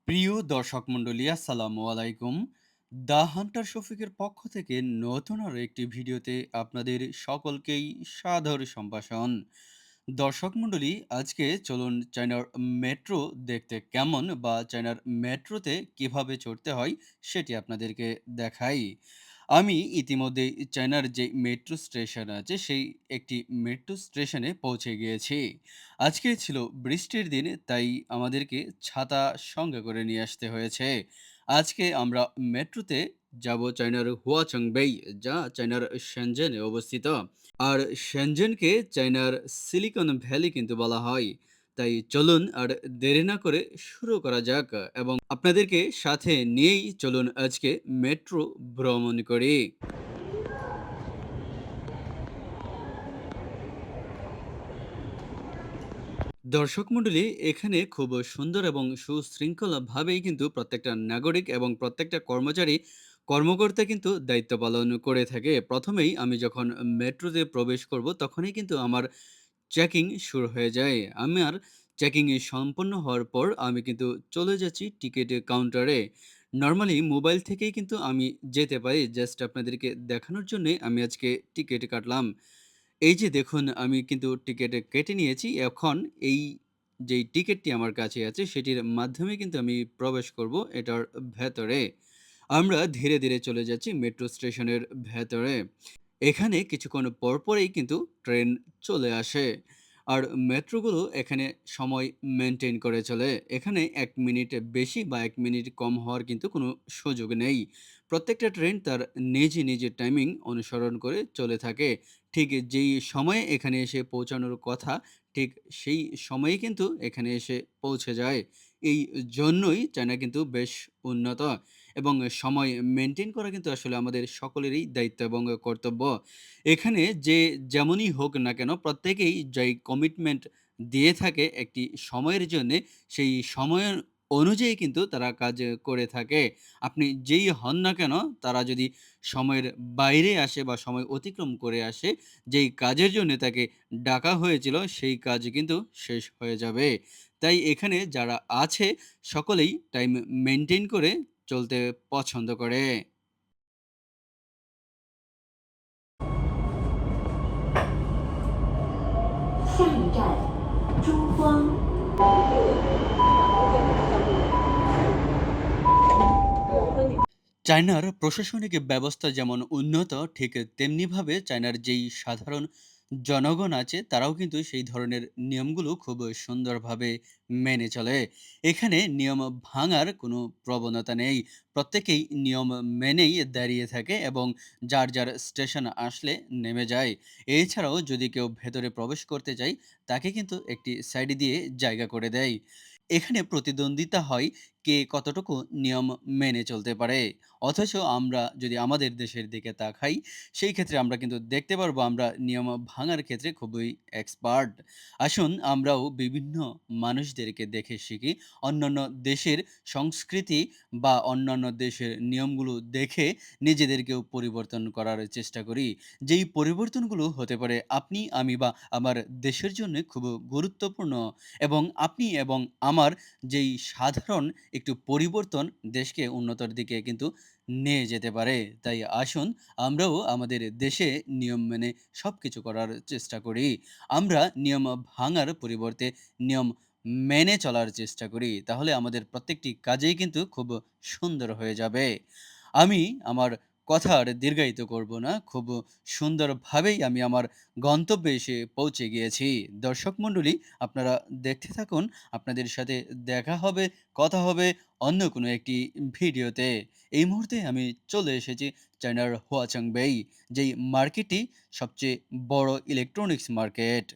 প্রিয় দর্শক মণ্ডলী আসসালামু আলাইকুম। দ্য হান্টার শফিকের পক্ষ থেকে নতুন আরও একটি ভিডিওতে আপনাদের সকলকেই সাদর সম্ভাষণ। দর্শক মণ্ডলী, আজকে চলুন চায়নার মেট্রো দেখতে কেমন বা চায়নার মেট্রোতে কিভাবে চড়তে হয় সেটি আপনাদেরকে দেখাই। আমি ইতিমধ্যেই চায়নার যে মেট্রো স্টেশন আছে সেই একটি মেট্রো স্টেশনে পৌঁছে গিয়েছি। আজকে ছিল বৃষ্টির দিন, তাই আমাদেরকে ছাতা সঙ্গে করে নিয়ে আসতে হয়েছে। আজকে আমরা মেট্রোতে যাব চায়নার হুয়াচংবেই, যা চায়নার শেনজেনে অবস্থিত। আর শেনজেনকে চায়নার সিলিকন ভ্যালি কিন্তু বলা হয়। তাই চলুন আর দেরি না করে শুরু করা যাক এবং আপনাদেরকে সাথে নিয়েই চলুন আজকে মেট্রো ভ্রমণ করি। দর্শক মণ্ডলী, এখানে খুব সুন্দর এবং সুশৃঙ্খলভাবেই কিন্তু প্রত্যেকটা নাগরিক এবং প্রত্যেকটা কর্মচারী কর্মকর্তা কিন্তু দায়িত্ব পালন করে থাকে। প্রথমেই আমি যখন মেট্রোতে প্রবেশ করব তখনই কিন্তু আমার চেকিং শুরু হয়ে যায়। আমার চেকিং সম্পন্ন হওয়ার পর আমি কিন্তু চলে যাচ্ছি টিকেট কাউন্টারে। নরমালি মোবাইল থেকেই কিন্তু আমি যেতে পারি। জাস্ট আপনাদেরকে দেখানোর জন্যে আমি আজকে টিকেট কাটলাম। এই যে দেখুন, আমি কিন্তু টিকেট কেটে নিয়েছি। এখন এই যেই টিকেটটি আমার কাছে আছে সেটির মাধ্যমে কিন্তু আমি প্রবেশ করব এটার ভেতরে। আমরা ধীরে, ধীরে চলে যাচ্ছি মেট্রো স্টেশনের ভেতরে। এখানে কিছুক্ষণ পরপরেই কিন্তু ট্রেন চলে আসে। আর মেট্রোগুলো এখানে সময় মেইনটেইন করে চলে। এখানে ১ মিনিট বেশি বা ১ মিনিট কম হওয়ার কিন্তু কোনো সুযোগ নেই। প্রত্যেকটা ট্রেন তার নিজ টাইমিং অনুসরণ করে চলে থাকে। ঠিক যেই সময়ে এখানে এসে পৌঁছানোর কথা, ঠিক সেই সময়েই কিন্তু এখানে এসে পৌঁছে যায়। এই জন্যই চায়না কিন্তু বেশ উন্নত এবং সময় মেইনটেইন করা কিন্তু আসলে আমাদের সকলেরই দায়িত্ব এবং কর্তব্য। এখানে যে যেমনই হোক না কেন প্রত্যেকেই যেই কমিটমেন্ট দিয়ে থাকে একটি সময়ের জন্যে, সেই সময়ের অনুযায়ী কিন্তু তারা কাজ করে থাকে। আপনি যেই হন না কেন, তারা যদি সময়ের বাইরে আসে বা সময় অতিক্রম করে আসে, যেই কাজের জন্যে তাকে ডাকা হয়েছিল সেই কাজ কিন্তু শেষ হয়ে যাবে। তাই এখানে যারা আছে সকলেই টাইম মেইনটেইন করে চলতে পছন্দ করে। 下一站，珠光。চায়নার প্রশাসনিক ব্যবস্থা যেমন উন্নত, ঠিক তেমনিভাবে চায়নার যেই সাধারণ জনগণ আছে তারাও কিন্তু সেই ধরনের নিয়মগুলো খুব সুন্দরভাবে মেনে চলে। এখানে নিয়ম ভাঙার কোনো প্রবণতা নেই। প্রত্যেকেই নিয়ম মেনেই দাঁড়িয়ে থাকে এবং যার স্টেশন আসলে নেমে যায়। এছাড়াও যদি কেউ ভেতরে প্রবেশ করতে চায়, তাকে কিন্তু একটি সাইড দিয়ে জায়গা করে দেয়। এখানে প্রতিদ্বন্দ্বিতা হয় কে কতটুকু নিয়ম মেনে চলতে পারে। অথচ আমরা যদি আমাদের দেশের দিকে তাকাই, সেই ক্ষেত্রে আমরা কিন্তু দেখতে পারবো আমরা নিয়ম ভাঙার ক্ষেত্রে খুবই এক্সপার্ট। আসুন আমরাও বিভিন্ন মানুষদেরকে দেখে শিখি। অন্যান্য দেশের সংস্কৃতি বা অন্যান্য দেশের নিয়মগুলো দেখে নিজেদেরকেও পরিবর্তন করার চেষ্টা করি। যেই পরিবর্তনগুলো হতে পারে আপনি, আমি বা আমার দেশের জন্যে খুব গুরুত্বপূর্ণ এবং আপনি এবং আমার যেই সাধারণ একটু পরিবর্তন দেশকে উন্নতির দিকে কিন্তু নিয়ে যেতে পারে। তাই আসুন আমরাও আমাদের দেশে নিয়ম মেনে সবকিছু করার চেষ্টা করি। আমরা নিয়ম ভাঙার পরিবর্তে নিয়ম মেনে চলার চেষ্টা করি। তাহলে আমাদের প্রত্যেকটি কাজেই কিন্তু খুব সুন্দর হয়ে যাবে। আমি আমার কথা আর দীর্ঘায়িত করব না। খুব সুন্দরভাবেই আমি আমার গন্তব্যে এসে পৌঁছে গিয়েছি। দর্শক মণ্ডলী, আপনারা দেখতে থাকুন। আপনাদের সাথে দেখা হবে, কথা হবে অন্য কোনো একটি ভিডিওতে। এই মুহূর্তে আমি চলে এসেছি চায়নার হুয়াচাংবেই, যেই মার্কেটটি সবচেয়ে বড় ইলেকট্রনিক্স মার্কেট।